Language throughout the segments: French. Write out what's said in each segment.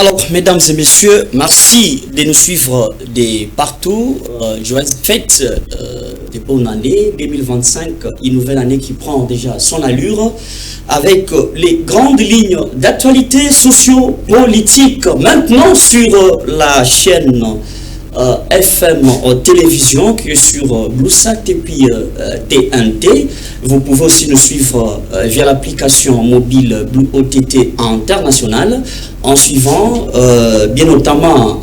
Alors, mesdames et messieurs, merci de nous suivre de partout. Joyeuse fête de bonne année 2025, une nouvelle année qui prend déjà son allure avec les grandes lignes d'actualité socio-politique. Maintenant sur la chaîne FM télévision qui est sur Bluesat et puis TNT. Vous pouvez aussi nous suivre via l'application mobile Blue OTT international en suivant bien notamment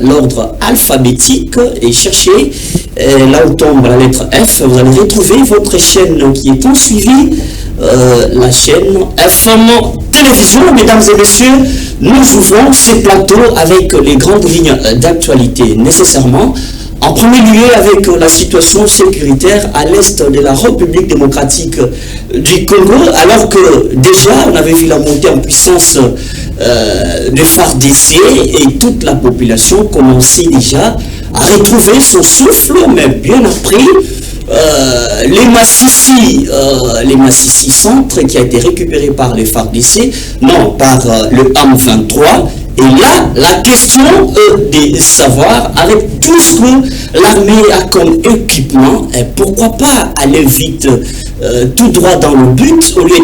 l'ordre alphabétique et cherchez là où tombe la lettre F, vous allez retrouver votre chaîne qui est en suivi, la chaîne FM télévision. Mesdames et messieurs, nous ouvrons ces plateaux avec les grandes lignes d'actualité nécessairement. En premier lieu, avec la situation sécuritaire à l'est de la République démocratique du Congo, alors que déjà on avait vu la montée en puissance de FARDC et toute la population commençait déjà à retrouver son souffle, mais bien appris. Les Massissi centre qui a été récupéré par les FARDC, non, par le AM23. Et là, la question est de savoir, avec tout ce que l'armée a comme équipement, pourquoi pas aller vite tout droit dans le but, au lieu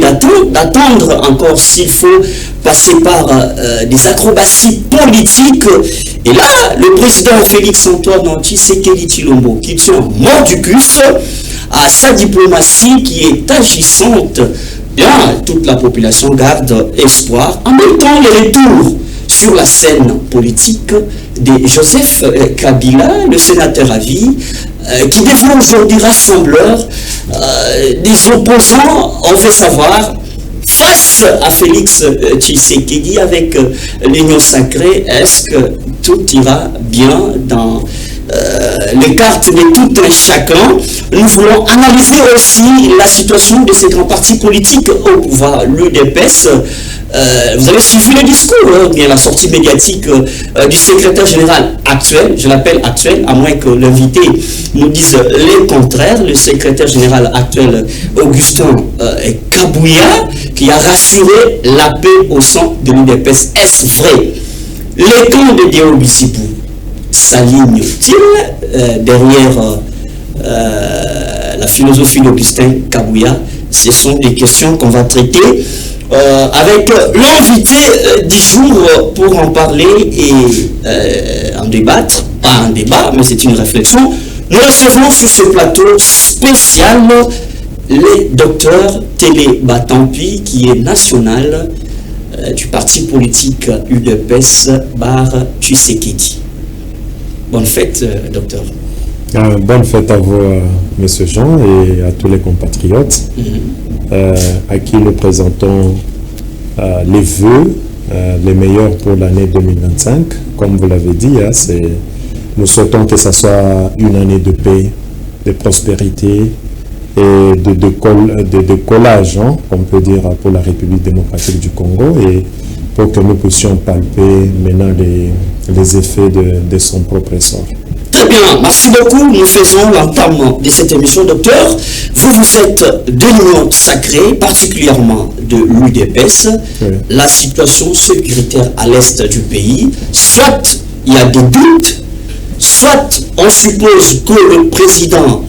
d'attendre encore s'il faut passer par des acrobaties politiques. Et là, le président Félix-Antoine Tshisekedi Tshilombo, qui tient mordicus à sa diplomatie qui est agissante, bien, toute la population garde espoir. En même temps, le retour sur la scène politique de Joseph Kabila, le sénateur à vie, qui devient aujourd'hui rassembleur des opposants, on fait savoir, face à Félix Tshisekedi avec l'Union sacrée. Est-ce que tout ira bien dans les cartes de tout un chacun? Nous voulons analyser aussi la situation de ces grands partis politiques au pouvoir, l'UDPS. Vous avez suivi le discours, bien la sortie médiatique du secrétaire général actuel, je l'appelle actuel, à moins que l'invité nous dise le contraire, le secrétaire général actuel Augustin Kabouya, qui a rassuré la paix au sein de l'UDPS. Est-ce vrai? Les camps de Déo Bissibou s'alignent-ils derrière la philosophie d'Augustin Kabouya? Ce sont des questions qu'on va traiter avec l'invité du jour pour en parler et en débattre, pas un débat, mais c'est une réflexion. Nous recevons sur ce plateau spécial le docteur Télé Batampi, qui est national du parti politique UDPS Bar Tshisekedi. Bonne fête, docteur. Bonne fête à vous, monsieur Jean, et à tous les compatriotes à qui nous présentons les vœux les meilleurs pour l'année 2025. Comme vous l'avez dit, nous souhaitons que ce soit une année de paix, de prospérité et de collage, on peut dire, pour la République démocratique du Congo, et pour que nous puissions palper maintenant les effets de son propre essor. Très bien, merci beaucoup. Nous faisons l'entame de cette émission, docteur. Vous êtes de l'Union sacrée, particulièrement de l'UDPS. Oui. La situation sécuritaire à l'est du pays, soit il y a des doutes, soit on suppose que le président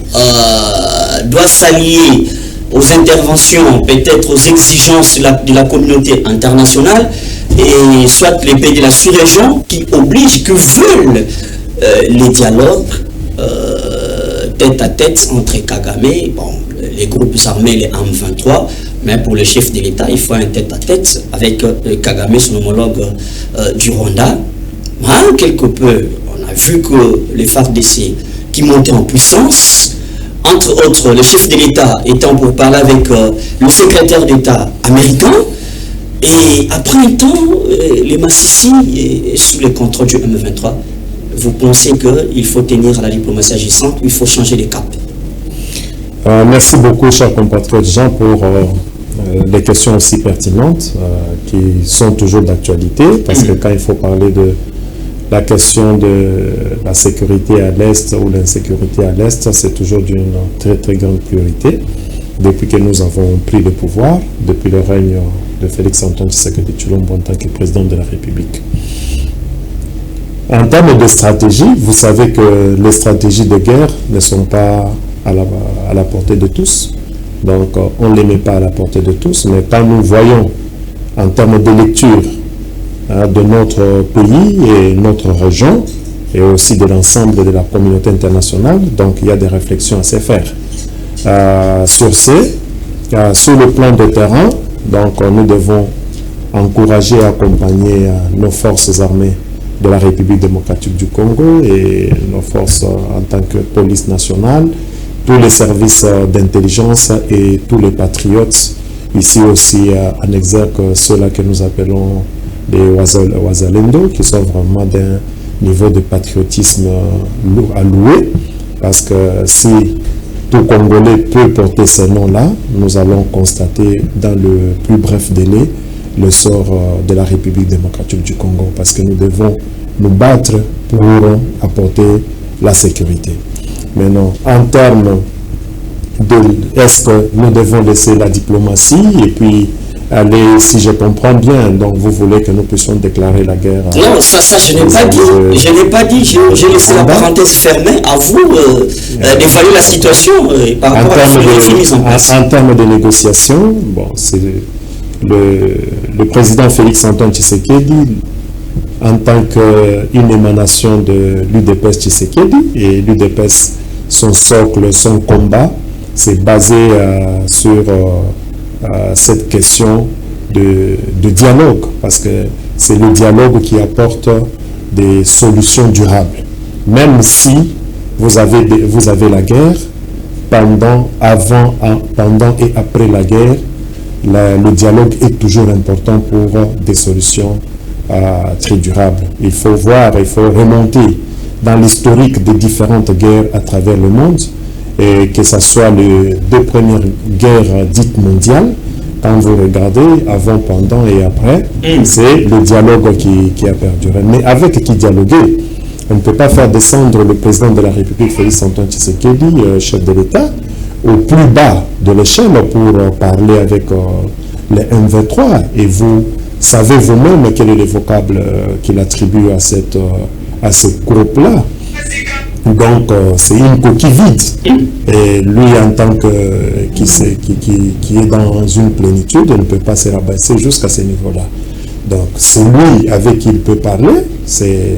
doit s'allier aux interventions, peut-être aux exigences de la communauté internationale, et soit les pays de la sous-région qui obligent, que veulent les dialogues tête à tête entre Kagame, bon, les groupes armés, les AM23, mais pour le chef de l'État, il faut un tête à tête avec Kagame, son homologue du Rwanda. Mal quelque peu, on a vu que les FARDC qui montaient en puissance, entre autres, le chef de l'État étant pour parler avec le secrétaire d'État américain, et après un temps, les Massissi sous le contrôle du M23. Vous pensez qu'il faut tenir à la diplomatie agissante ou il faut changer les caps? Merci beaucoup, chers compatriotes Jean, pour les questions aussi pertinentes qui sont toujours d'actualité, parce que quand il faut parler de la question de la sécurité à l'Est ou l'insécurité à l'Est, c'est toujours d'une très très grande priorité. Depuis que nous avons pris le pouvoir, depuis le règne de Félix-Antoine Tshisekedi Tshilombo en tant que président de la République. En termes de stratégie, vous savez que les stratégies de guerre ne sont pas à la portée de tous. Donc, on ne les met pas à la portée de tous. Mais quand nous voyons, en termes de lecture de notre pays et notre région, et aussi de l'ensemble de la communauté internationale, donc il y a des réflexions à se faire. Sur le plan de terrain, donc nous devons encourager et accompagner nos forces armées de la République démocratique du Congo et nos forces en tant que police nationale, tous les services d'intelligence et tous les patriotes, ici aussi en exergue ceux-là que nous appelons des Wazalendo, qui sont vraiment d'un niveau de patriotisme à louer, parce que si tout Congolais peut porter ces noms-là, nous allons constater dans le plus bref délai le sort de la République démocratique du Congo, parce que nous devons nous battre pour apporter la sécurité. Maintenant, en termes de est-ce que nous devons laisser la diplomatie et puis aller, si je comprends bien, donc vous voulez que nous puissions déclarer la guerre Non, ça je n'ai pas dit. Je n'ai pas dit. J'ai laissé la parenthèse fermée. À vous d'évaluer la situation par rapport à la philosophie mise en place. En termes de négociation, bon, c'est le président Félix-Antoine Tshisekedi, en tant qu'une émanation de l'UDPS Tshisekedi, et l'UDPS, son socle, son combat, c'est basé sur cette question de dialogue, parce que c'est le dialogue qui apporte des solutions durables. Même si vous avez la guerre, pendant et après la guerre, le dialogue est toujours important pour des solutions très durables. Il faut remonter dans l'historique des différentes guerres à travers le monde, et que ce soit les deux premières guerres dites mondiales, quand vous regardez avant, pendant et après, c'est le dialogue qui a perduré. Mais avec qui dialoguer? On ne peut pas faire descendre le président de la République, Félix-Antoine Tshisekedi, chef de l'État, au plus bas de l'échelle pour parler avec les M23. Et vous savez vous-même quel est le vocable qu'il attribue à ce groupe-là. Donc, c'est une coquille vide. Et lui, en tant qui est dans une plénitude, ne peut pas se rabaisser jusqu'à ce niveau-là. Donc, c'est lui avec qui il peut parler, c'est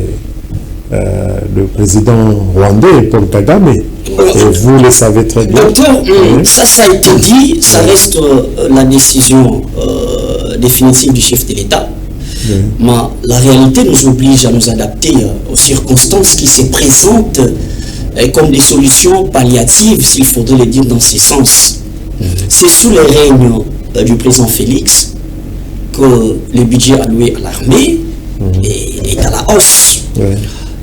le président rwandais, Paul Kagame. Et vous le savez très bien. Docteur, ça a été dit, ça reste la décision définitive du chef de l'État. Mais la réalité nous oblige à nous adapter aux circonstances qui se présentent comme des solutions palliatives, s'il faudrait le dire dans ce sens. C'est sous le règne du président Félix que le budget alloué à l'armée est à la hausse.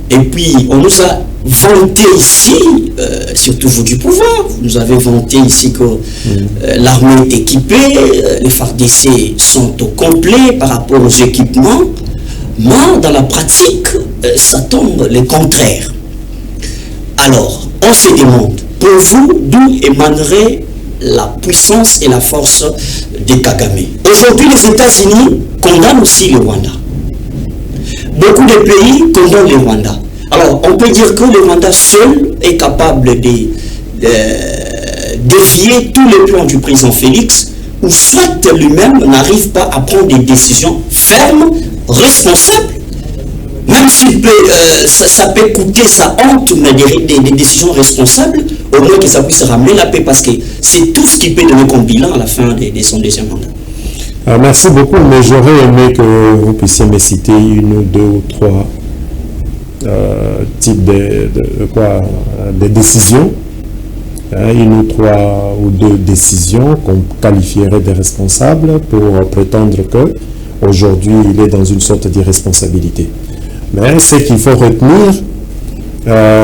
Et puis, on nous a vanté ici, surtout vous du pouvoir, vous nous avez vanté ici que l'armée est équipée, les FARDC sont au complet par rapport aux équipements, mais dans la pratique, ça tombe le contraire. Alors, on se demande, pour vous, d'où émanerait la puissance et la force de Kagame? Aujourd'hui, les États-Unis condamnent aussi le Rwanda. Beaucoup de pays condamnent le Rwanda. Alors, on peut dire que le Rwanda seul est capable de défier tous les plans du président Félix, ou soit lui-même n'arrive pas à prendre des décisions fermes, responsables, même si ça peut coûter sa honte, mais des décisions responsables, au moins que ça puisse ramener la paix, parce que c'est tout ce qui peut donner comme bilan à la fin de son deuxième mandat. Merci beaucoup, mais j'aurais aimé que vous puissiez me citer une ou deux ou trois types de décisions, une ou trois ou deux décisions qu'on qualifierait de responsables pour prétendre que aujourd'hui il est dans une sorte d'irresponsabilité. Mais ce qu'il faut retenir,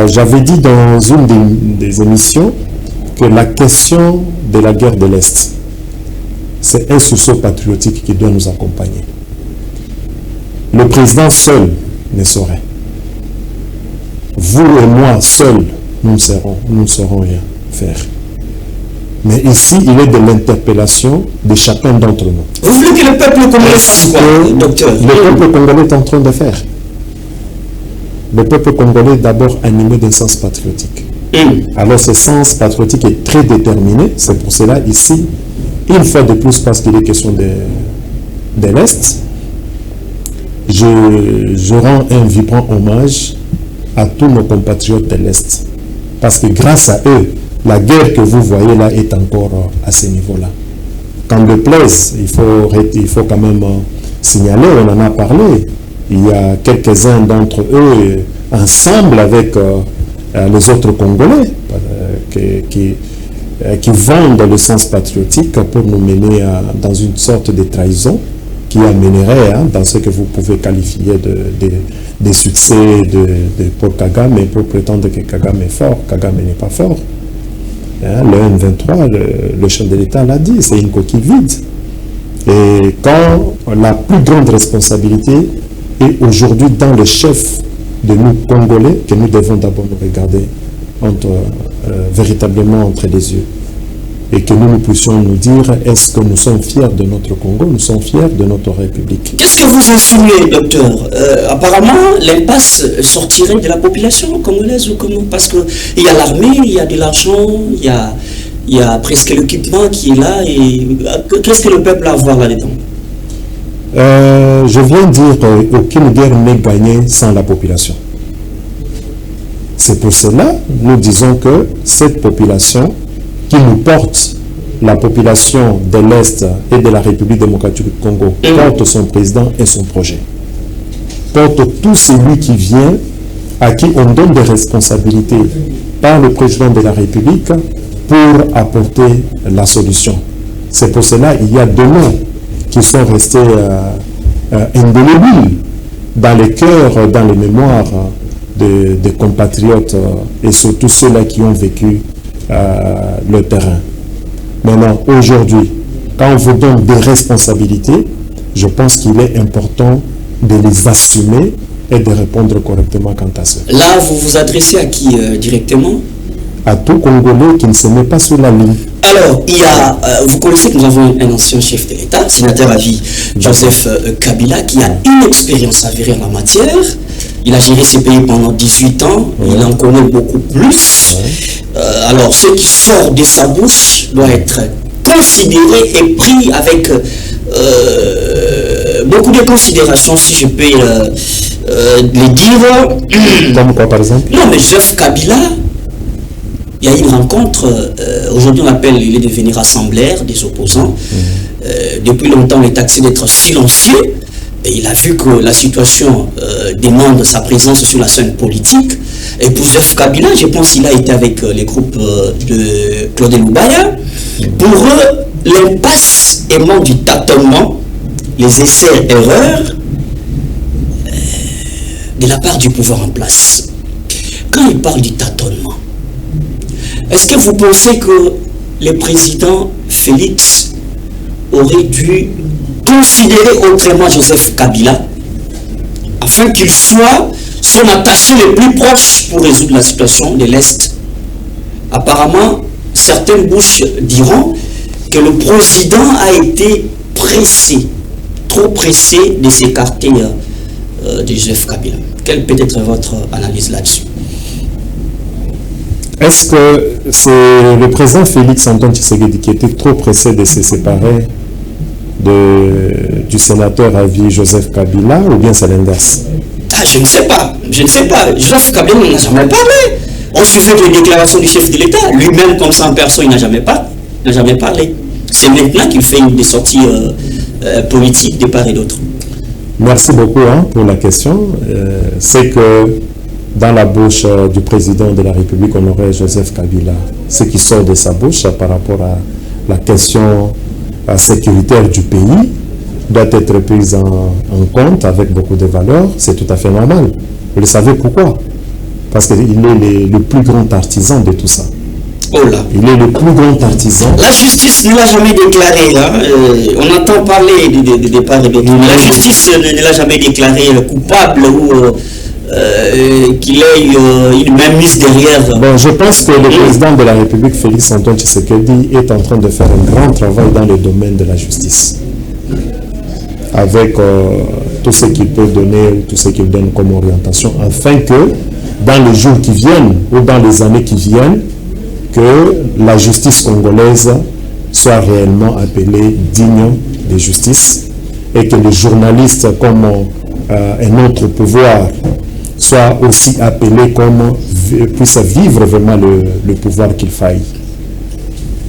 j'avais dit dans une des émissions que la question de la guerre de l'Est, c'est un sursaut patriotique qui doit nous accompagner. Le président seul ne saurait. Vous et moi seuls, nous ne saurons rien faire. Mais ici, il est de l'interpellation de chacun d'entre nous. Vous voulez que le peuple congolais fasse quoi, docteur? Le peuple congolais est en train de faire. Le peuple congolais est d'abord animé d'un sens patriotique. Alors ce sens patriotique est très déterminé. C'est pour cela ici, une fois de plus, parce qu'il est question de l'Est, je rends un vibrant hommage à tous nos compatriotes de l'Est. Parce que grâce à eux, la guerre que vous voyez là est encore à ce niveau-là. Quand le plaise, il faut quand même signaler, on en a parlé. Il y a quelques-uns d'entre eux, ensemble avec les autres Congolais, qui vendent le sens patriotique pour nous mener dans une sorte de trahison qui amènerait dans ce que vous pouvez qualifier de succès de Paul Kagame, mais pour prétendre que Kagame est fort. Kagame n'est pas fort. Le M23, le chef de l'État l'a dit, c'est une coquille vide. Et quand la plus grande responsabilité est aujourd'hui dans le chef de nous Congolais, que nous devons d'abord nous regarder véritablement entre les yeux. Et que nous puissions nous dire, est-ce que nous sommes fiers de notre Congo, nous sommes fiers de notre République? Qu'est-ce que vous insinuez, docteur? Apparemment, l'impasse sortirait de la population congolaise ou comment? Parce qu'il y a l'armée, il y a de l'argent, il y a presque l'équipement qui est là. Et qu'est-ce que le peuple a à voir là-dedans? Je viens de dire qu'aucune guerre n'est gagnée sans la population. C'est pour cela nous disons que cette population qui nous porte, la population de l'Est et de la République démocratique du Congo, porte son président et son projet. Porte tout celui qui vient, à qui on donne des responsabilités par le président de la République pour apporter la solution. C'est pour cela qu'il y a deux noms qui sont restés indélébiles dans les cœurs, dans les mémoires des compatriotes et surtout ceux-là qui ont vécu le terrain. Maintenant, aujourd'hui, quand on vous donne des responsabilités, je pense qu'il est important de les assumer et de répondre correctement quant à ça. Là, vous vous adressez à qui directement? À tout Congolais qui ne se met pas sur la ligne. Alors, il y a, vous connaissez que nous avons un ancien chef de l'État, sénateur à vie, Joseph Kabila, qui a une expérience avérée en la matière. Il a géré ce pays pendant 18 ans, il en connaît beaucoup plus. Alors, ce qui sort de sa bouche doit être considéré et pris avec beaucoup de considération, si je peux les dire. Comme quoi, par exemple? Non, mais Joseph Kabila, il y a une rencontre, aujourd'hui on appelle, il est devenu rassemblaire des opposants. Depuis longtemps, il est taxé d'être silencieux. Et il a vu que la situation demande sa présence sur la scène politique. Et pour Joseph Kabila, je pense qu'il a été avec les groupes de Claude Lubaya. Pour eux, l'impasse émane du tâtonnement, les essais-erreurs de la part du pouvoir en place. Quand il parle du tâtonnement, est-ce que vous pensez que le président Félix aurait dû considérer autrement Joseph Kabila afin qu'il soit son attaché le plus proche pour résoudre la situation de l'Est? Apparemment, certaines bouches diront que le président a été pressé, trop pressé de s'écarter de Joseph Kabila. Quelle peut être votre analyse là-dessus? Est-ce que c'est le président Félix Antoine Tshisekedi qui était trop pressé de se séparer du sénateur à vie Joseph Kabila, ou bien c'est l'inverse? Je ne sais pas. Je ne sais pas. Joseph Kabila n'en a jamais parlé. On suffit les déclarations du chef de l'État. Lui-même, comme ça en personne, il n'a jamais parlé. C'est maintenant qu'il fait des sorties politiques de part et d'autre. Merci beaucoup pour la question. C'est que dans la bouche du président de la République, honoré Joseph Kabila, ce qui sort de sa bouche par rapport à la question sécuritaire du pays doit être prise en compte avec beaucoup de valeurs. C'est tout à fait normal. Vous le savez pourquoi? Parce qu'il est le plus grand artisan de tout ça. Oh là. Il est le plus grand artisan. La justice ne l'a jamais déclaré. On entend parler de part et d'autre. La justice ne l'a jamais déclaré coupable ou qu'il ait une main mise derrière. Bon, je pense que le président de la République, Félix Antoine Tshisekedi, est en train de faire un grand travail dans le domaine de la justice. Avec tout ce qu'il peut donner, tout ce qu'il donne comme orientation, afin que dans les jours qui viennent ou dans les années qui viennent, que la justice congolaise soit réellement appelée digne de justice et que les journalistes comme un autre pouvoir soient aussi appelés comme puissent vivre vraiment le pouvoir qu'il faille.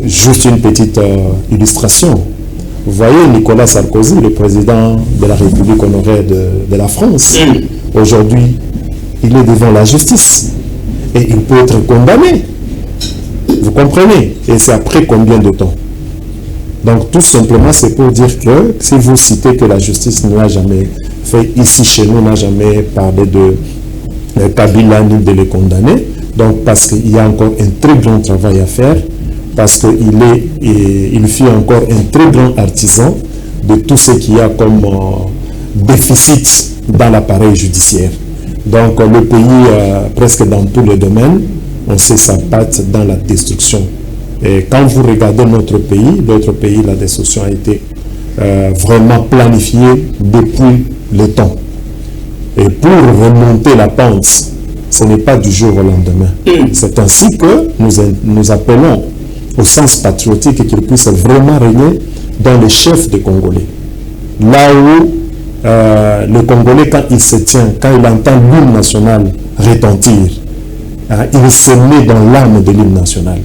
Juste une petite illustration. Vous voyez Nicolas Sarkozy, le président de la République honoraire de la France. Aujourd'hui, il est devant la justice et il peut être condamné. Vous comprenez? Et c'est après combien de temps? Donc tout simplement, c'est pour dire que si vous citez que la justice n'a jamais fait ici chez nous, n'a jamais parlé de Kabila ni de le condamner, donc parce qu'il y a encore un très grand travail à faire, parce qu'il fut encore un très grand artisan de tout ce qu'il y a comme déficit dans l'appareil judiciaire. Donc le pays, presque dans tous les domaines, on sait sa patte dans la destruction. Et quand vous regardez notre pays, la destruction a été vraiment planifiée depuis le temps. Et pour remonter la pente, ce n'est pas du jour au lendemain. C'est ainsi que nous appelons au sens patriotique qu'il puisse vraiment régner dans les chefs des Congolais. Là où le Congolais, quand il se tient, quand il entend l'hymne national retentir, il se met dans l'âme de l'hymne national.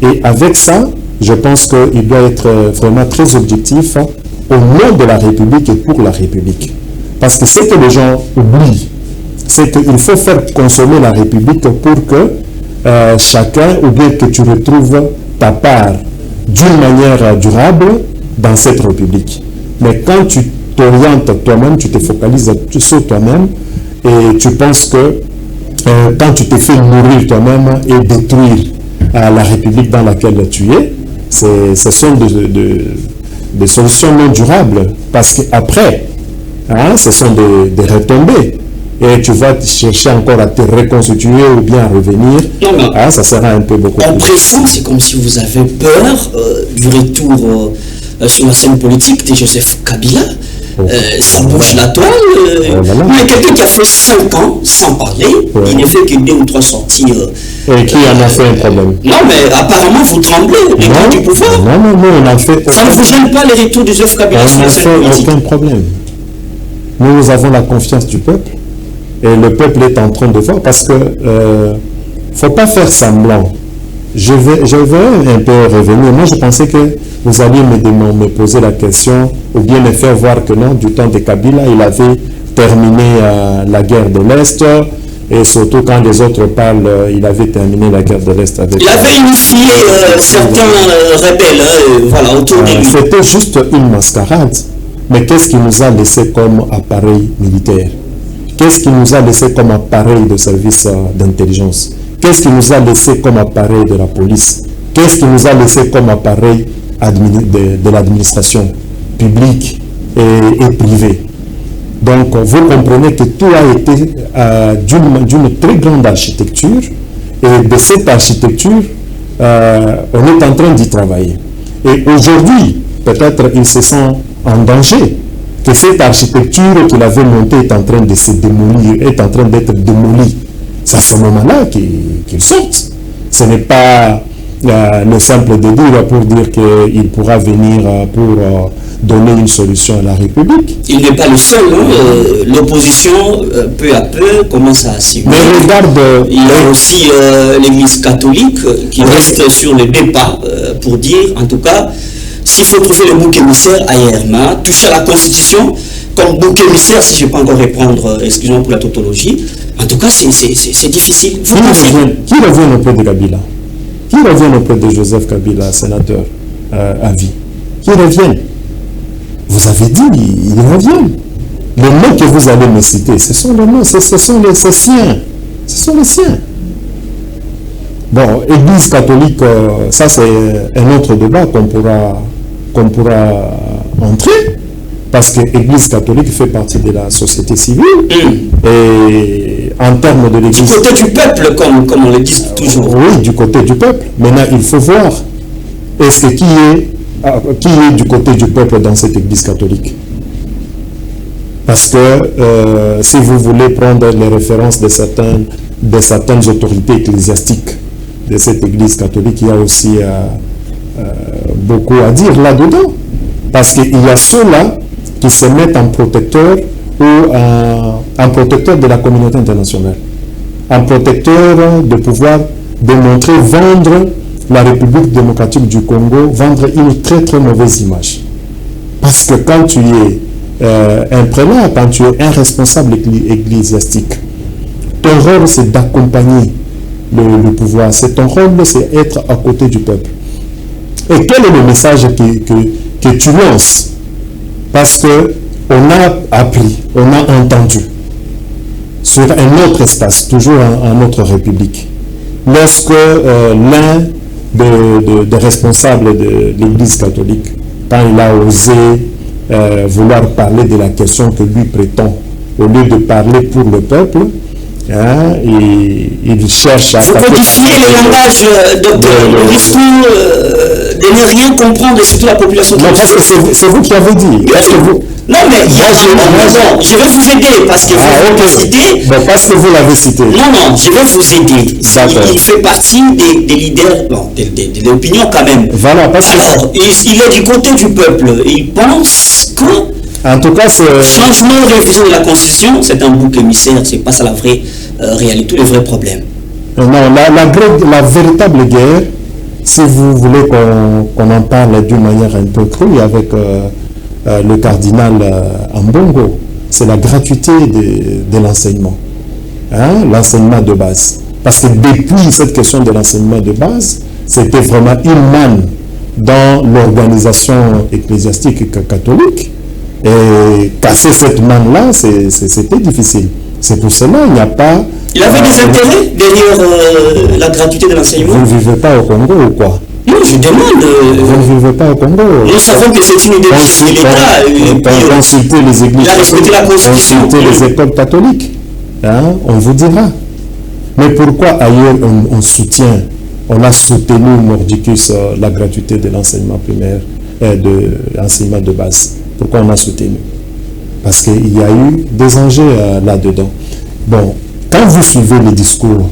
Et avec ça, je pense qu'il doit être vraiment très objectif au nom de la République et pour la République. Parce que ce que les gens oublient, c'est qu'il faut faire consommer la République pour que chacun, ou bien que tu retrouves ta part d'une manière durable dans cette République. Mais quand tu t'orientes toi-même, tu te focalises sur toi-même et tu penses que quand tu te fais mourir toi-même et détruire la République dans laquelle tu es, ce sont des solutions non durables. Parce qu'après, ce sont des retombées. Et tu vas chercher encore à te reconstituer ou bien à revenir. Non, ça sera un peu beaucoup. En pressant, c'est comme si vous avez peur du retour sur la scène politique de Joseph Kabila. Ça bouge la toile. Mais quelqu'un qui a fait 5 ans sans parler, il n'est fait que 2 ou 3 sorties. Et qui en a fait un problème? Non, mais apparemment vous tremblez, les gars du pouvoir. Non, on a fait. Ça ne vous gêne pas les retours de Joseph Kabila sur la scène politique? Aucun problème. Nous avons la confiance du peuple. Et le peuple est en train de voir parce que faut pas faire semblant. Je vais un peu revenir. Moi, je pensais que vous alliez me poser la question ou bien me faire voir que non, du temps de Kabila, il avait terminé la guerre de l'Est et surtout quand les autres parlent, il avait terminé la guerre de l'Est avec... Il avait unifié certains rebelles voilà, autour de lui. C'était juste une mascarade. Mais qu'est-ce qu'il nous a laissé comme appareil militaire? Qu'est-ce qu'il nous a laissé comme appareil de service d'intelligence? Qu'est-ce qu'il nous a laissé comme appareil de la police? Qu'est-ce qu'il nous a laissé comme appareil de l'administration publique et privée? Donc, vous comprenez que tout a été d'une très grande architecture et de cette architecture, on est en train d'y travailler. Et aujourd'hui, peut-être ils se sentent en danger. Que cette architecture qu'il avait montée est en train de se démolir, est en train d'être démolie. C'est à ce moment-là qu'il sortent. Ce n'est pas le simple de dire pour dire qu'il pourra venir pour donner une solution à la République. Il n'est pas le seul. L'opposition, peu à peu, commence à s'y Mais regarde... Il y a aussi l'Église catholique qui reste sur le débat pour dire, en tout cas, s'il faut trouver le bouc émissaire ailleurs, mais toucher à la Constitution comme bouc émissaire, si je ne peux pas encore répondre, excusez-moi pour la tautologie, en tout cas, c'est difficile. Qui revient auprès de Kabila? Qui revient auprès de Joseph Kabila, sénateur à vie? Qui revient? Vous avez dit, ils reviennent. Les noms que vous allez me citer, ce sont les noms, ce sont les siens. Ce sont les siens. Bon, Église catholique, ça c'est un autre débat qu'on pourra entrer. Parce que l'Église catholique fait partie de la société civile. Et en termes de l'Église... Du côté du peuple, comme on le dit toujours. Oui, du côté du peuple. Maintenant, il faut voir. Est-ce que qui est du côté du peuple dans cette Église catholique? Parce que si vous voulez prendre les références de certaines autorités ecclésiastiques de cette Église catholique, il y a aussi beaucoup à dire là-dedans. Parce qu'il y a ceux-là qui se mettent en protecteur ou en protecteur de la communauté internationale. En protecteur de pouvoir démontrer, vendre la République démocratique du Congo, vendre une très très mauvaise image. Parce que quand tu es un prélat, quand tu es un responsable ecclésiastique, ton rôle c'est d'accompagner le pouvoir. Ton rôle c'est être à côté du peuple. Et quel est le message que tu lances? Parce que on a appris, on a entendu sur un autre espace, toujours en notre République, lorsque l'un des responsables de l'Église catholique, quand il a osé vouloir parler de la question que lui prétend, au lieu de parler pour le peuple, hein, il cherche à... Vous codifiez le langage de discours de ne rien comprendre, et surtout la population. Non, parce que c'est vous qui avez dit. Parce que vous... Non, mais il y a je vais vous aider parce que vous l'avez cité. Bon, parce que vous l'avez cité. Non, je vais vous aider. Il fait partie des leaders, bon, de l'opinion quand même. Voilà, parce que... Alors, il est du côté du peuple. Il pense que... En tout cas, c'est... Changement de révision de la Constitution, c'est un bouc émissaire, c'est pas ça la vraie réalité, le vrai problème. Non, la véritable guerre, si vous voulez qu'on en parle d'une manière un peu crue avec le cardinal Ambongo, c'est la gratuité de l'enseignement. Hein, l'enseignement de base. Parce que depuis cette question de l'enseignement de base, c'était vraiment une manne dans l'organisation ecclésiastique catholique. Et casser cette manne-là, c'était difficile. C'est pour cela qu'il n'y a pas... Il avait des intérêts derrière la gratuité de l'enseignement. Vous ne vivez pas au Congo ou quoi? Non, je demande... Vous ne vivez pas au Congo. Nous savons que c'est une idée de l'État. Consultez les églises, consultez les écoles catholiques. Hein, on vous dira. Mais pourquoi ailleurs on soutient, on a soutenu Mordicus la gratuité de l'enseignement primaire, de l'enseignement de base? Pourquoi on a soutenu? Parce qu'il y a eu des enjeux là-dedans. Bon, quand vous suivez le discours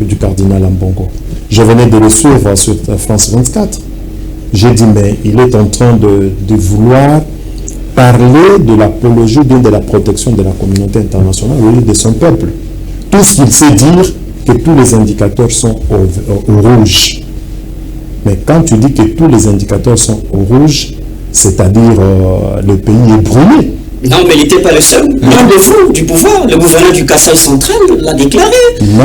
du cardinal Ambongo, je venais de le suivre sur France 24, j'ai dit, mais il est en train de vouloir parler de l'apologie, de la protection de la communauté internationale au lieu de son peuple. Tout ce qu'il sait dire, que tous les indicateurs sont au rouge. Mais quand tu dis que tous les indicateurs sont au rouge, c'est-à-dire le pays est brûlé. Non, mais il n'était pas le seul. L'un de vous, du pouvoir, le gouverneur du Kasaï central l'a déclaré. Non,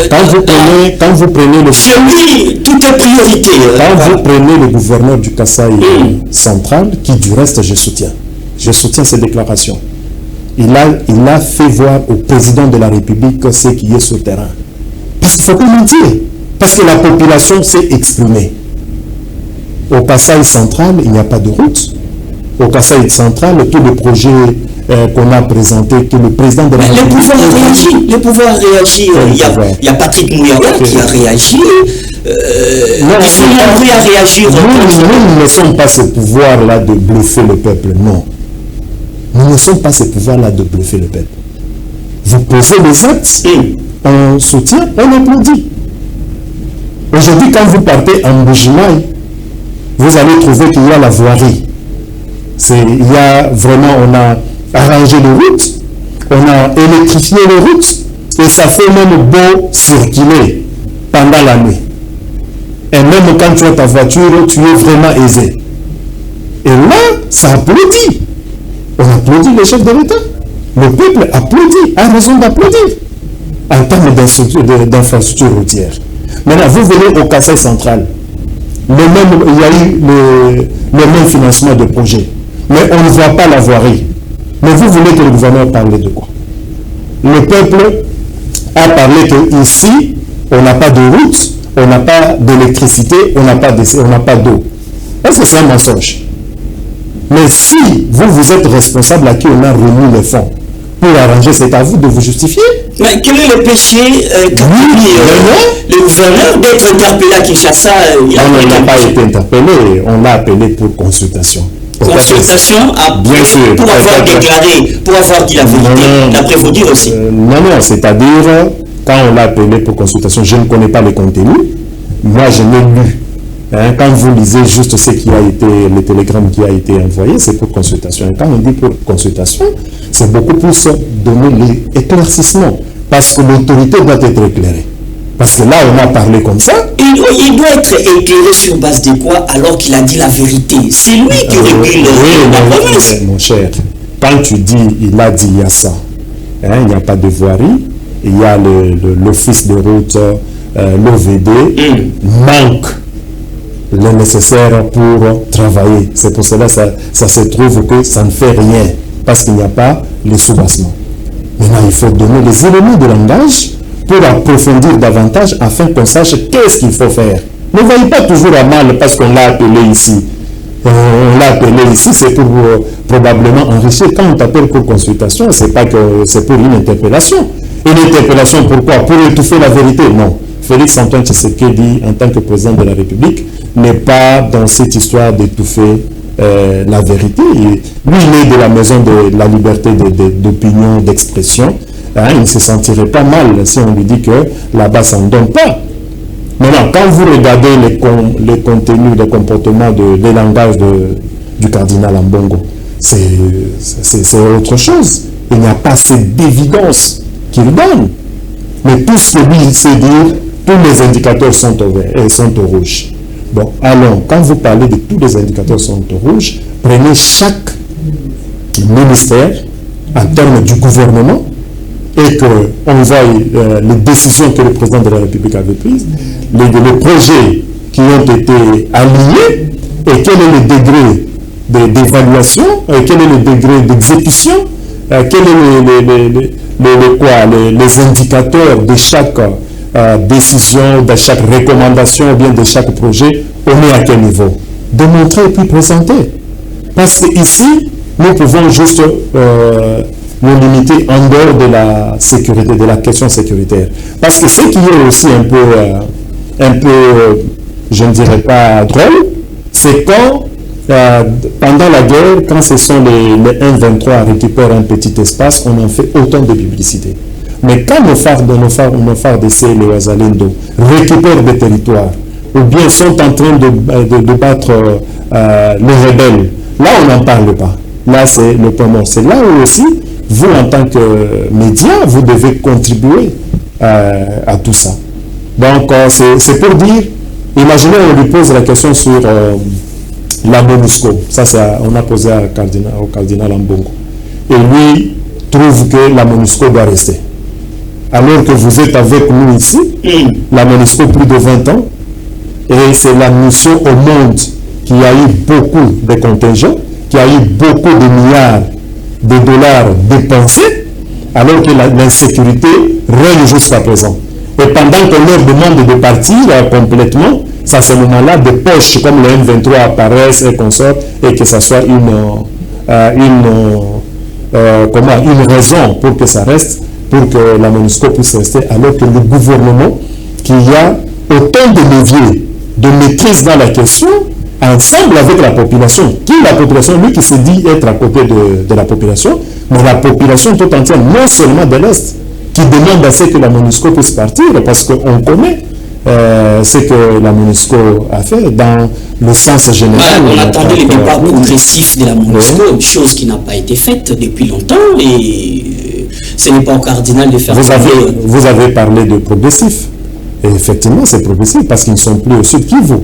quand vous prenez le... Chez lui, tout est priorité. Quand vous prenez le gouverneur du Kasaï central, qui du reste je soutiens ces déclarations. Il a fait voir au président de la République ce qui est sur le terrain. Parce qu'il ne faut pas mentir. Parce que la population s'est exprimée. Au Kasaï central, il n'y a pas de route. Au Kasaï central, tous les projets qu'on a présentés, que le président de la République... Le pouvoir réagit. Il y a Patrick Mouyala qui a réagi. Ils sont nombreux à réagir. Nous ne sommes pas ce pouvoir-là de bluffer le peuple, non. Nous ne sommes pas ce pouvoir-là de bluffer le peuple. Vous posez les actes, on soutient, on applaudit. Aujourd'hui, quand vous partez en Bujimaï, vous allez trouver qu'il y a la voirie. Il y a vraiment, on a arrangé les routes, on a électrifié les routes, et ça fait même beau circuler pendant la nuit. Et même quand tu as ta voiture, tu es vraiment aisé. Et là, ça applaudit. On applaudit le chef de l'État. Le peuple applaudit, a raison d'applaudir en termes d'infrastructures routières. Maintenant, vous venez au Kasaï central. Il y a eu le même financement de projet. Mais on ne voit pas la voirie. Mais vous voulez que le gouvernement parle de quoi? Le peuple a parlé qu'ici, on n'a pas de route, on n'a pas d'électricité, on n'a pas d'eau. Est-ce que c'est un mensonge? Mais si vous êtes responsable à qui on a remis les fonds pour arranger, c'est à vous de vous justifier. Mais quel est le péché le gouverneur d'être interpellé à Kinshasa? On n'a pas été interpellé, on l'a appelé pour consultation. Consultation bien sûr, pour avoir déclaré, pour avoir dit la vérité, d'après vous dire aussi. Non, c'est-à-dire, quand on l'a appelé pour consultation, je ne connais pas les contenus, moi je l'ai lu. Quand vous lisez juste ce qui a été, le télégramme qui a été envoyé, c'est pour consultation. Et quand on dit pour consultation, c'est beaucoup plus donner l'éclaircissement. Parce que l'autorité doit être éclairée. Parce que là, on a parlé comme ça. Il doit être éclairé sur base de quoi alors qu'il a dit la vérité? C'est lui qui régule la province. Mon cher, quand tu dis il a dit il y a ça, il n'y a pas de voirie, il y a l'office de route, l'OVD, manque le nécessaire pour travailler. C'est pour cela que ça se trouve que ça ne fait rien, parce qu'il n'y a pas le soubassement. Maintenant, il faut donner les éléments de langage pour approfondir davantage afin qu'on sache qu'est-ce qu'il faut faire. Ne voyez pas toujours à mal parce qu'on l'a appelé ici. On l'a appelé ici, c'est pour probablement enrichir. Quand on t'appelle pour consultation, c'est pas que c'est pour une interpellation. Une interpellation pourquoi? Pour étouffer la vérité? Non. Félix Antoine Tshisekedi, en tant que président de la République, n'est pas dans cette histoire d'étouffer la vérité. Lui, il est de la maison de la liberté d'opinion, d'expression. Il ne se sentirait pas mal si on lui dit que là-bas, ça ne donne pas. Maintenant, quand vous regardez les contenus, les comportements, les langages du cardinal Ambongo, c'est autre chose. Il n'y a pas cette d'évidence qu'il donne. Mais tout ce que lui, il sait dire, tous les indicateurs sont au rouge. Bon, alors, quand vous parlez de tous les indicateurs sont au rouge, prenez chaque ministère en termes du gouvernement et qu'on voit les décisions que le président de la République avait prises, les projets qui ont été alignés et quel est le degré d'évaluation, quel est le degré d'exécution, quel est les indicateurs de chaque décision, de chaque recommandation ou bien de chaque projet, on est à quel niveau? Démontrer et puis présenter. Parce qu'ici, nous pouvons juste nous limiter en dehors de la sécurité, de la question sécuritaire. Parce que ce qui est aussi un peu je ne dirais pas drôle, c'est quand, pendant la guerre, quand ce sont les M23 récupèrent un petit espace, on en fait autant de publicité. Mais quand nos phares d'essai, les Ouazalendo, récupèrent des territoires, ou bien sont en train de battre les rebelles, là on n'en parle pas. Là c'est le point mort. C'est là où aussi, vous en tant que média, vous devez contribuer à tout ça. Donc c'est pour dire, imaginez on lui pose la question sur la MONUSCO. Ça on a posé au cardinal Ambongo. Et lui trouve que la MONUSCO doit rester. Alors que vous êtes avec nous ici, la MONUSCO plus de 20 ans, et c'est la mission au monde qui a eu beaucoup de contingents, qui a eu beaucoup de milliards de dollars dépensés, alors que l'insécurité règne jusqu'à présent. Et pendant qu'on leur demande de partir complètement, c'est à ce moment-là des poches comme le M23 apparaissent et consortent, et que ça soit une raison pour que ça reste, pour que la MONUSCO puisse rester, alors que le gouvernement, qui a autant de leviers de maîtrise dans la question, ensemble avec la population, lui qui se dit être à côté de la population, mais la population tout entière, non seulement de l'Est, qui demande à ce que la MONUSCO puisse partir, parce qu'on connaît ce que la MONUSCO a fait dans le sens général. On attendait le départ progressif de la MONUSCO, une chose qui n'a pas été faite depuis longtemps, et ce n'est pas au cardinal de faire vous avez parlé de progressif. Et effectivement, c'est progressif parce qu'ils ne sont plus au sud Kivu.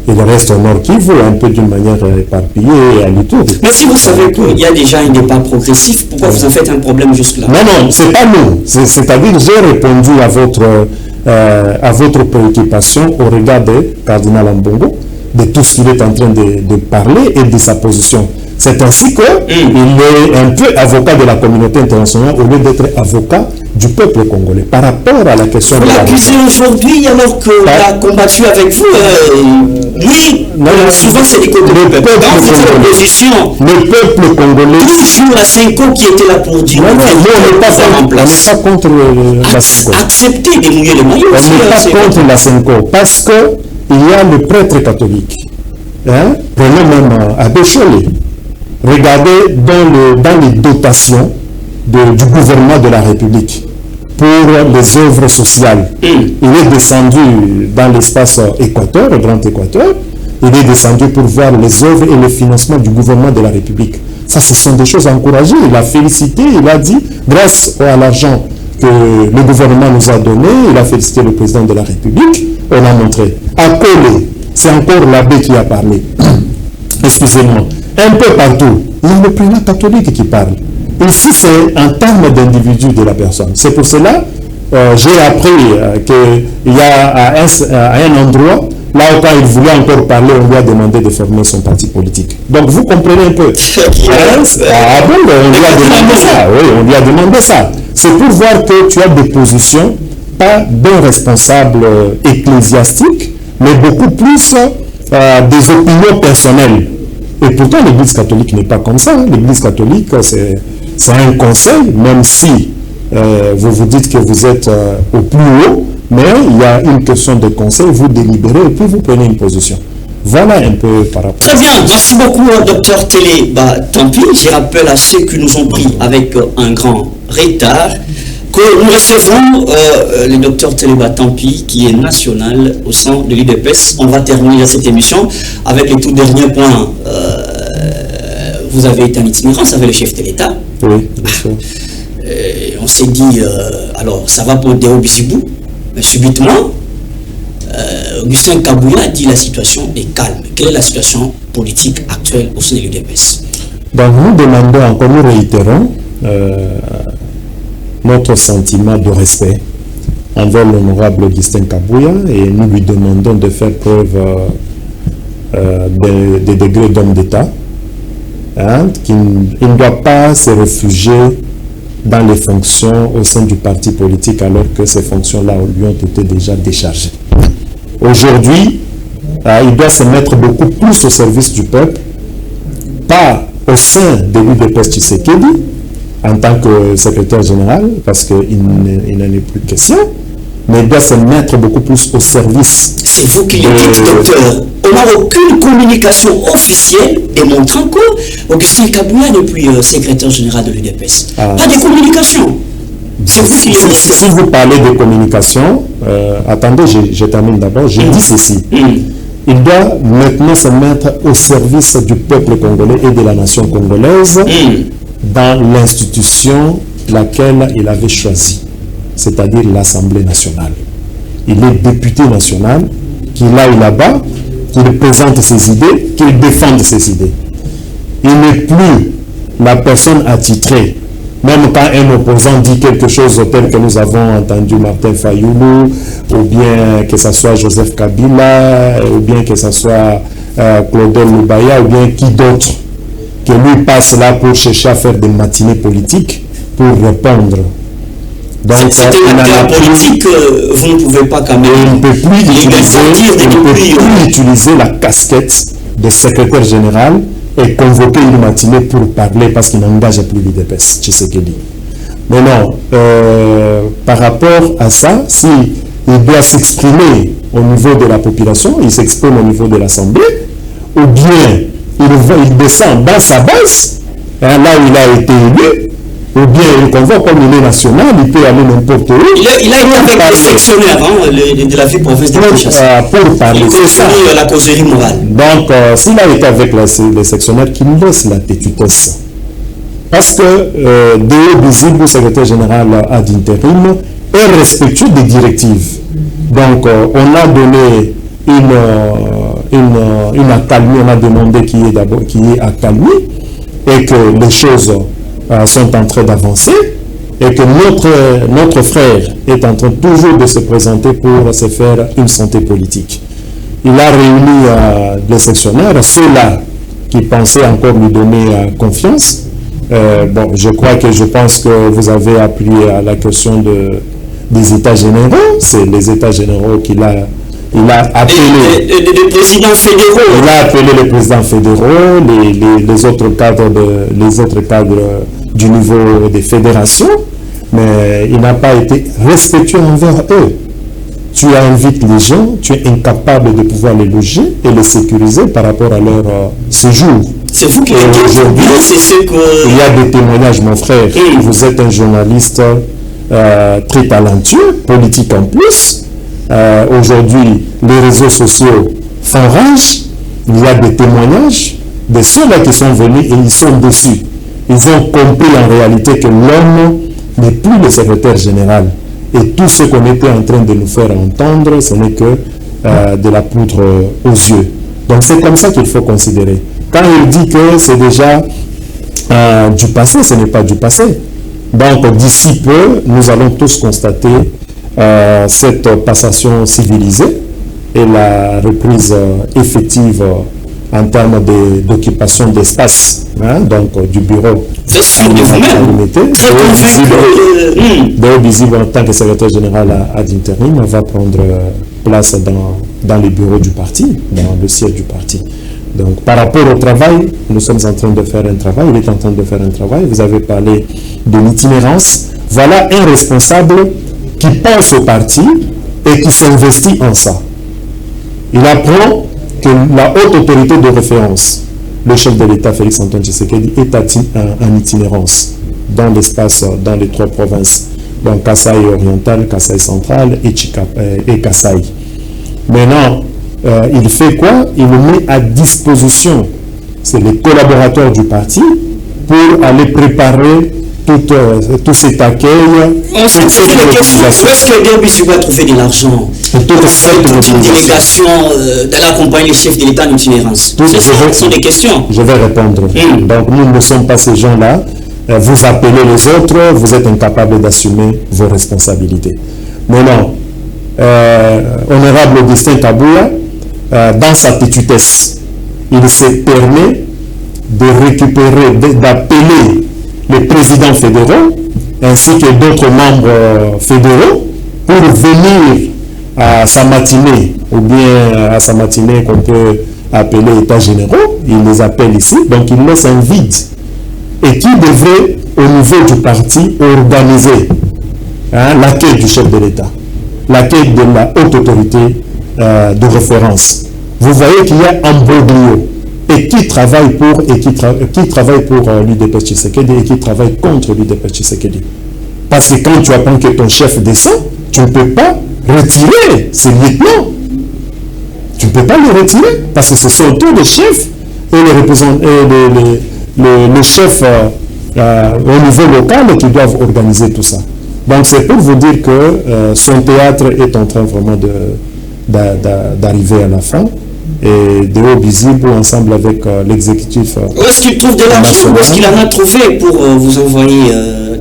Ils restent au nord Kivu, un peu d'une manière éparpillée et à l'étour. Mais si vous savez qu'il y a déjà un départ progressif, pourquoi vous en faites un problème jusque-là? Non, c'est pas nous. C'est-à-dire, j'ai répondu à votre préoccupation au regard de cardinal Ambongo, de tout ce qu'il est en train de parler et de sa position. C'est ainsi qu'il est un peu avocat de la communauté internationale au lieu d'être avocat du peuple congolais par rapport à la question de la l'accusez aujourd'hui alors qu'il a combattu avec vous. Lui, souvent c'est les côtés du peuple. Dans votre opposition, le peuple congolais. Toujours la Senko qui était là pour dire on n'est pas contre la Senko. Accepter de mouiller les maillots. On n'est pas contre la Senko parce qu'il y a le prêtre catholique. Prenons même Abbé Cholé. Regardez dans les dotations du gouvernement de la République pour les œuvres sociales. Il est descendu dans l'espace Équateur, le Grand Équateur. Il est descendu pour voir les œuvres et le financement du gouvernement de la République. Ça, ce sont des choses à encourager. Il a félicité, il a dit, grâce à l'argent que le gouvernement nous a donné, il a félicité le président de la République, on a montré. À Kolé, c'est encore l'abbé qui a parlé. Excusez-moi. Un peu partout, il y a le prélat catholique qui parle. Ici, c'est en termes d'individu de la personne. C'est pour cela j'ai appris qu'il y a à un endroit, là où quand il voulait encore parler, on lui a demandé de former son parti politique. Donc vous comprenez un peu. Ah bon, on lui a demandé ça. Oui, on lui a demandé ça. C'est pour voir que tu as des positions, pas d'un responsable ecclésiastique, mais beaucoup plus des opinions personnelles. Et pourtant, l'Église catholique n'est pas comme ça. L'Église catholique, c'est un conseil, même si vous vous dites que vous êtes au plus haut, mais il y a une question de conseil, vous délibérez et puis vous prenez une position. Voilà un peu par rapport. Très bien, merci beaucoup, Dr Télé Batampi. Je rappelle à ceux qui nous ont pris avec un grand retard que nous recevons le Dr Télé Batampi, qui est national au sein de l'UDPS. On va terminer cette émission avec les tout derniers points. Vous avez été en itinérance avec le chef de l'État. Oui, bien sûr. On s'est dit, alors ça va pour Déo Bissibou, mais subitement, Augustin Kabouya dit la situation est calme. Quelle est la situation politique actuelle au sein de l'UDPS? Donc nous demandons encore, nous réitérons notre sentiment de respect envers l'honorable Augustin Kabouya et nous lui demandons de faire preuve des degrés d'homme d'État. Qu'il ne doit pas se réfugier dans les fonctions au sein du parti politique alors que ces fonctions-là lui ont été déjà déchargées. Aujourd'hui, il doit se mettre beaucoup plus au service du peuple, pas au sein de l'UDPS Tshisekedi en tant que secrétaire général, parce qu'il n'en est plus question, mais il doit se mettre beaucoup plus au service. C'est vous qui le dites, docteur. On n'a aucune communication officielle démontrant que Augustin Kabouya n'est plus secrétaire général de l'UDPS. Pas de communication. C'est vous qui le dites. Si vous parlez de communication, attendez, je termine d'abord. Je dis ceci. Il doit maintenant se mettre au service du peuple congolais et de la nation congolaise dans l'institution laquelle il avait choisi, c'est-à-dire l'Assemblée nationale. Il est député national, qu'il aille là-bas, qu'il présente ses idées, qu'il défende ses idées. Il n'est plus la personne attitrée. Même quand un opposant dit quelque chose tel que nous avons entendu Martin Fayoulou, ou bien que ce soit Joseph Kabila, ou bien que ce soit Claudel Lubaya, ou bien qui d'autre, que lui passe là pour chercher à faire des matinées politiques pour répondre. Donc, c'est un acteur politique, vous ne pouvez pas quand même... Il ne peut plus utiliser la casquette de secrétaire général et convoquer une matinée pour parler parce qu'il n'engage plus l'UDPS, Tshisekedi. Mais non, par rapport à ça, s'il doit s'exprimer au niveau de la population, il s'exprime au niveau de l'Assemblée, ou bien il descend dans sa base, là où il a été élu, ou bien il convoque comme il est national, il peut aller n'importe où. Il a été avec les sectionnaires de la ville province de Kinshasa. Pour parler, c'est ça. La causerie morale. Donc, s'il a été avec les sectionnaires, qu'il laisse la tétutesse. Parce que Déo Bissibou, secrétaire général ad intérim, est respectueux des directives. Donc, on a donné une accalmie, on a demandé qu'il y ait accalmie et que les choses sont en train d'avancer et que notre frère est en train toujours de se présenter pour se faire une santé politique. Il a réuni les sectionnaires, ceux-là qui pensaient encore lui donner confiance. Bon, je pense que vous avez appuyé à la question des États généraux. C'est les États généraux qu'il a appelé. Les présidents fédéraux. Il a appelé les présidents fédéraux, les autres cadres du niveau des fédérations, mais il n'a pas été respectueux envers eux. Tu invites les gens, tu es incapable de pouvoir les loger et les sécuriser par rapport à leur séjour. C'est vous qui l'avez dit aujourd'hui, c'est ce que... Il y a des témoignages, mon frère. Vous êtes un journaliste très talentueux, politique en plus. Aujourd'hui, les réseaux sociaux font rage. Il y a des témoignages de ceux-là qui sont venus et ils sont dessus. Ils ont compris en réalité que l'homme n'est plus le secrétaire général. Et tout ce qu'on était en train de nous faire entendre, ce n'est que de la poudre aux yeux. Donc c'est comme ça qu'il faut considérer. Quand il dit que c'est déjà du passé, ce n'est pas du passé. Donc d'ici peu, nous allons tous constater cette passation civilisée et la reprise effective en termes d'occupation d'espace, donc du bureau. C'est sûr de vous-même. D'ailleurs, Bizibu, en tant que secrétaire général ad interim, va prendre place dans les bureaux du parti, dans le siège du parti. Donc, par rapport au travail, nous sommes en train de faire un travail, il est en train de faire un travail. Vous avez parlé de l'itinérance. Voilà un responsable qui pense au parti et qui s'investit en ça. Il apprend que la haute autorité de référence, le chef de l'État, Félix Antoine Tshisekedi, est en itinérance dans l'espace, dans les 3 provinces. Donc, Kasaï oriental, Kasaï central et Kasaï. Maintenant, il fait quoi? Il le met à disposition. C'est les collaborateurs du parti pour aller préparer tout cet accueil. On se pose la question, où est-ce que Bizibu a trouvé de l'argent pour toute une délégation de l'accompagner le chef de l'État en itinérance? Ce sont des questions. Je vais répondre. Donc nous ne sommes pas ces gens-là. Vous appelez les autres, vous êtes incapables d'assumer vos responsabilités. Maintenant, honorable Augustin Kabouya, dans sa petitesse, il se permet de récupérer, d'appeler les présidents fédéraux ainsi que d'autres membres fédéraux pour venir à sa matinée, ou bien à sa matinée qu'on peut appeler états généraux. Il les appelle ici, donc il laisse un vide. Et qui devrait, au niveau du parti, organiser l'accueil du chef de l'État, l'accueil de la haute autorité de référence. Vous voyez qu'il y a un broglio. Et qui travaille pour l'UDPS Tshisekedi et qui travaille contre l'UDPS Tshisekedi. Parce que quand tu apprends que ton chef descend, tu ne peux pas retirer ses lieutenants. Tu ne peux pas le retirer parce que ce sont tous les chefs et les chefs au niveau local qui doivent organiser tout ça. Donc c'est pour vous dire que son théâtre est en train vraiment d'arriver à la fin. Et de Bizibu ensemble avec l'exécutif. Où est-ce qu'il trouve de l'argent? Où est-ce qu'il en a trouvé pour vous envoyer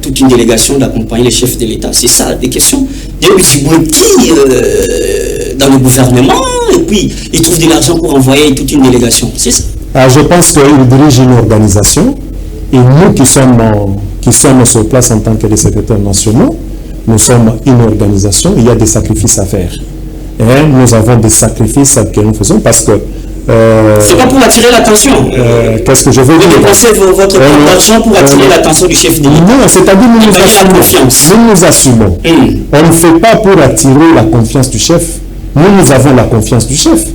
toute une délégation d'accompagner les chefs de l'État? C'est ça, des questions. De Bizibu est qui dans le gouvernement et puis il trouve de l'argent pour envoyer toute une délégation. C'est ça. Je pense qu'il dirige une organisation et nous qui sommes sur place en tant que les secrétaires nationaux, nous sommes une organisation, il y a des sacrifices à faire. Et nous avons des sacrifices que nous faisons parce que... c'est pas pour attirer l'attention. Qu'est-ce que je veux dire? Vous dépensez votre d'argent pour attirer l'attention du chef de l'État. Non, c'est-à-dire nous nous assumons. On ne fait pas pour attirer la confiance du chef. Nous avons la confiance du chef.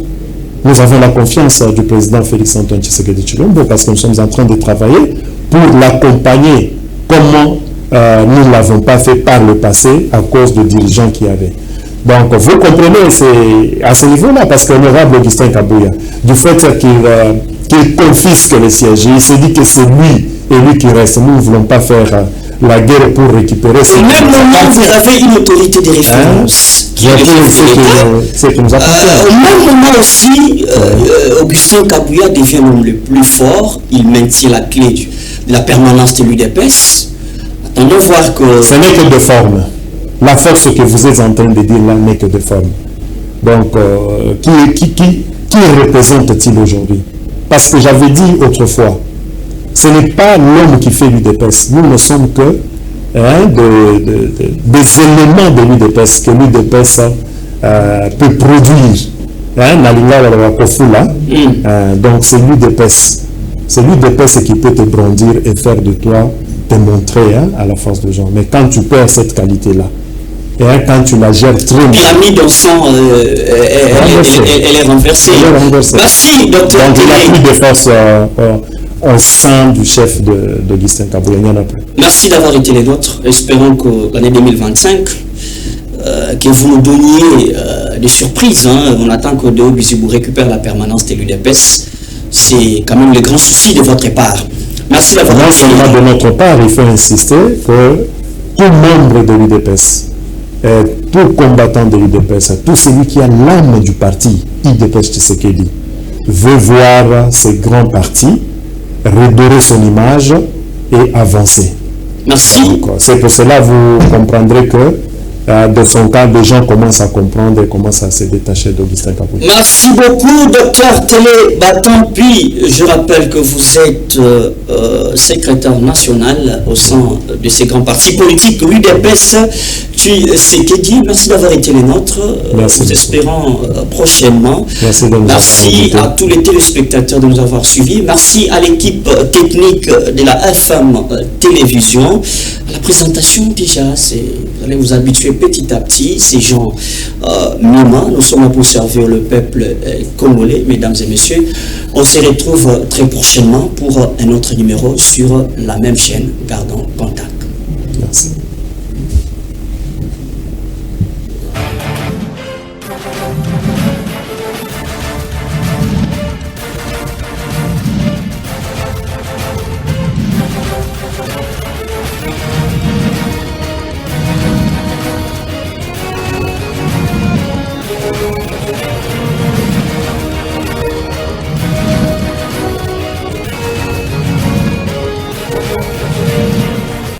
Nous avons la confiance du président Félix Antoine Tshisekedi Tshilombo parce que nous sommes en train de travailler pour l'accompagner comment nous ne l'avons pas fait par le passé à cause de dirigeants qui avaient. Donc, vous comprenez, c'est à ce niveau-là, parce qu'honorable Augustin Kabouya, du fait qu'il confisque les sièges, il se dit que c'est lui et lui qui reste. Nous ne voulons pas faire la guerre pour récupérer ce Au même moment, vous avez une autorité de référence qui est le chef de l'État. Au même moment aussi, Augustin Kabouya devient l'homme le plus fort. Il maintient la clé de la permanence de l'UDPS. Attendons voir que... Ce n'est que de forme. La force que vous êtes en train de dire là n'est que de forme. Donc, qui représente-t-il aujourd'hui? Parce que j'avais dit autrefois, ce n'est pas l'homme qui fait l'UDPS. Nous ne sommes que des éléments de l'UDPS que l'UDPS peut produire. Donc c'est l'UDPS. C'est l'UDPS qui peut te brandir et faire de toi, te montrer à la face de gens. Mais quand tu perds cette qualité-là, quand tu la gères très bien. Pyramide au sang, elle est renversée. Merci, docteur. Donc il n'y a plus de force au sein du chef d'Augustin Kaboulé. Il n'y en a plus. Merci d'avoir été les nôtres. Espérons que l'année 2025, que vous nous donniez des surprises. On attend que Deo Bizibou récupère la permanence de l'UDPS. C'est quand même le grand souci de votre part. Merci d'avoir été. Non seulement de notre part, il faut insister que tout membre de l'UDPS, tout combattant de l'UDPS, tout celui qui a l'âme du parti UDPS Tshisekedi, veut voir ces grands partis redorer son image et avancer. Merci. C'est pour cela que vous comprendrez que de son temps, les gens commencent à comprendre et commencent à se détacher d'Augustin Kaboulé. Merci beaucoup, docteur Télé Batampi. Je rappelle que vous êtes secrétaire national au sein de ces grands partis politiques, l'UDPS Tshisekedi. Merci d'avoir été les nôtres. Merci. Nous espérons prochainement. Merci à tous les téléspectateurs de nous avoir suivis. Merci à l'équipe technique de la FM Télévision. À la présentation, déjà, vous allez vous habituer petit à petit. Ces gens Mima, nous sommes là pour servir le peuple congolais, mesdames et messieurs. On se retrouve très prochainement pour un autre numéro sur la même chaîne. Gardons contact.